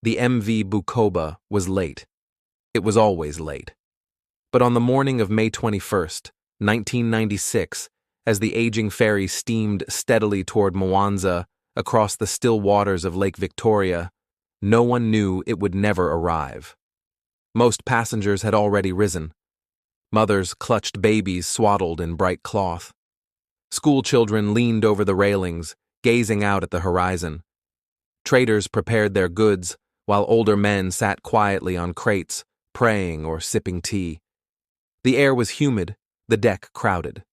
The MV Bukoba was late. It was always late. But on the morning of May 21st, 1996, as the aging ferry steamed steadily toward Mwanza across the still waters of Lake Victoria, no one knew it would never arrive. Most passengers had already risen. Mothers clutched babies swaddled in bright cloth. School children leaned over the railings, gazing out at the horizon. Traders prepared their goods, while older men sat quietly on crates, praying or sipping tea. The air was humid, the deck crowded.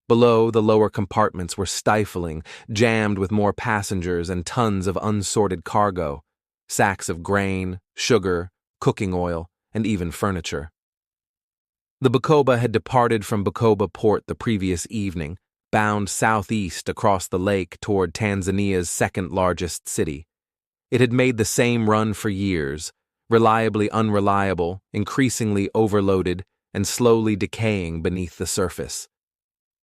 Below, the lower compartments were stifling, jammed with more passengers and tons of unsorted cargo, sacks of grain, sugar, cooking oil, and even furniture. The Bukoba had departed from Bukoba port the previous evening, bound southeast across the lake toward Tanzania's second-largest city. It had made the same run for years, reliably unreliable, increasingly overloaded, and slowly decaying beneath the surface.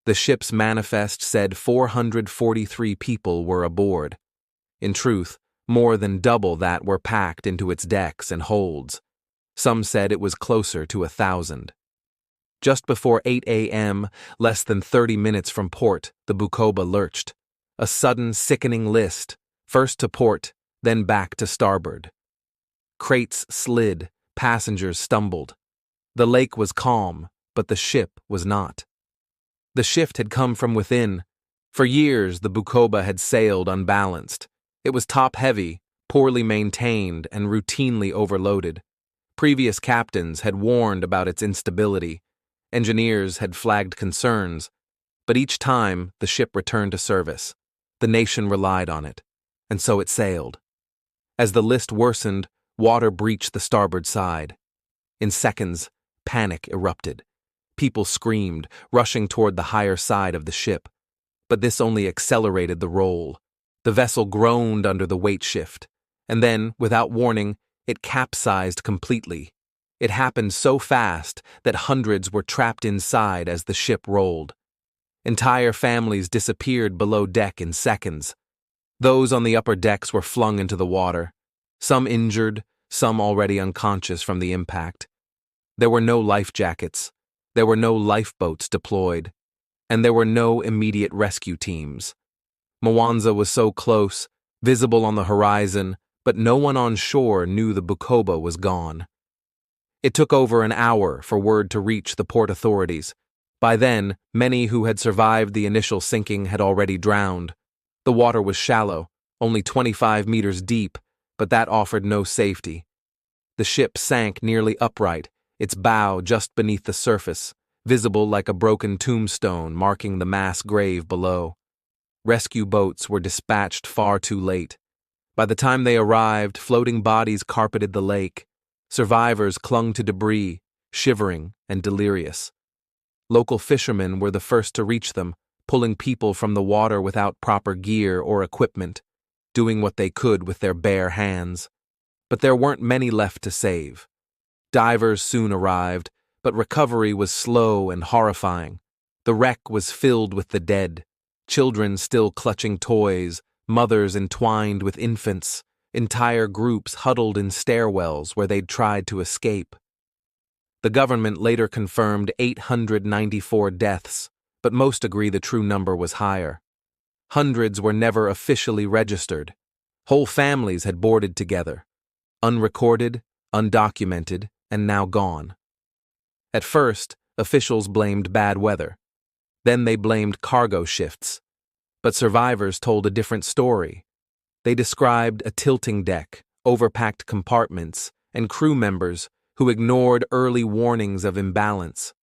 The ship's manifest said 443 people were aboard. In truth, more than double that were packed into its decks and holds. Some said it was closer to 1,000. Just before 8 a.m., less than 30 minutes from port, the Bukoba lurched. A sudden, sickening list, first to port, then back to starboard. Crates slid, passengers stumbled. The lake was calm, but the ship was not. The shift had come from within. For years, the Bukoba had sailed unbalanced. It was top-heavy, poorly maintained, and routinely overloaded. Previous captains had warned about its instability. Engineers had flagged concerns. But each time, the ship returned to service. The nation relied on it, and so it sailed. As the list worsened, water breached the starboard side. In seconds, panic erupted. People screamed, rushing toward the higher side of the ship. But this only accelerated the roll. The vessel groaned under the weight shift, and then, without warning, it capsized completely. It happened so fast that hundreds were trapped inside as the ship rolled. Entire families disappeared below deck in seconds. Those on the upper decks were flung into the water, some injured, some already unconscious from the impact. There were no life jackets, there were no lifeboats deployed, and there were no immediate rescue teams. Mwanza was so close, visible on the horizon, but no one on shore knew the Bukoba was gone. It took over an hour for word to reach the port authorities. By then, many who had survived the initial sinking had already drowned. The water was shallow, only 25 meters deep, but that offered no safety. The ship sank nearly upright, its bow just beneath the surface, visible like a broken tombstone marking the mass grave below. Rescue boats were dispatched far too late. By the time they arrived, floating bodies carpeted the lake. Survivors clung to debris, shivering and delirious. Local fishermen were the first to reach them, pulling people from the water without proper gear or equipment, doing what they could with their bare hands. But there weren't many left to save. Divers soon arrived, but recovery was slow and horrifying. The wreck was filled with the dead, children still clutching toys, mothers entwined with infants, entire groups huddled in stairwells where they'd tried to escape. The government later confirmed 894 deaths, but most agree the true number was higher. Hundreds were never officially registered. Whole families had boarded together, unrecorded, undocumented, and now gone. At first, officials blamed bad weather. Then they blamed cargo shifts. But survivors told a different story. They described a tilting deck, overpacked compartments, and crew members who ignored early warnings of imbalance.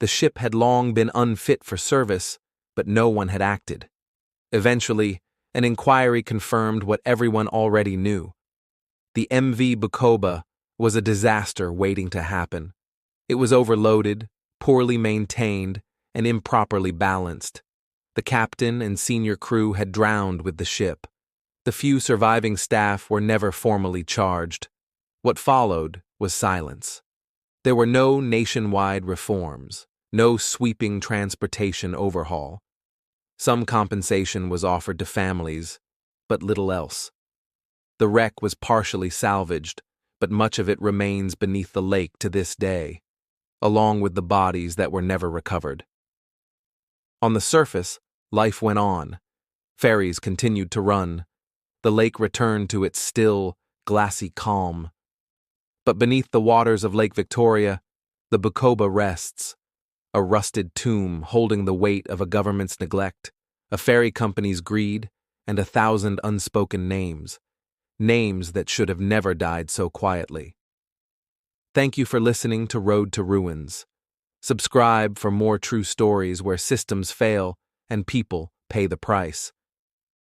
The ship had long been unfit for service, but no one had acted. Eventually, an inquiry confirmed what everyone already knew. The MV Bukoba was a disaster waiting to happen. It was overloaded, poorly maintained, and improperly balanced. The captain and senior crew had drowned with the ship. The few surviving staff were never formally charged. What followed was silence. There were no nationwide reforms, no sweeping transportation overhaul. Some compensation was offered to families, but little else. The wreck was partially salvaged, but much of it remains beneath the lake to this day, along with the bodies that were never recovered. On the surface, life went on. Ferries continued to run. The lake returned to its still, glassy calm. But beneath the waters of Lake Victoria, the Bukoba rests, a rusted tomb holding the weight of a government's neglect, a ferry company's greed, and 1,000 unspoken names that should have never died so quietly. Thank you for listening to Road to Ruins. Subscribe for more true stories where systems fail and people pay the price.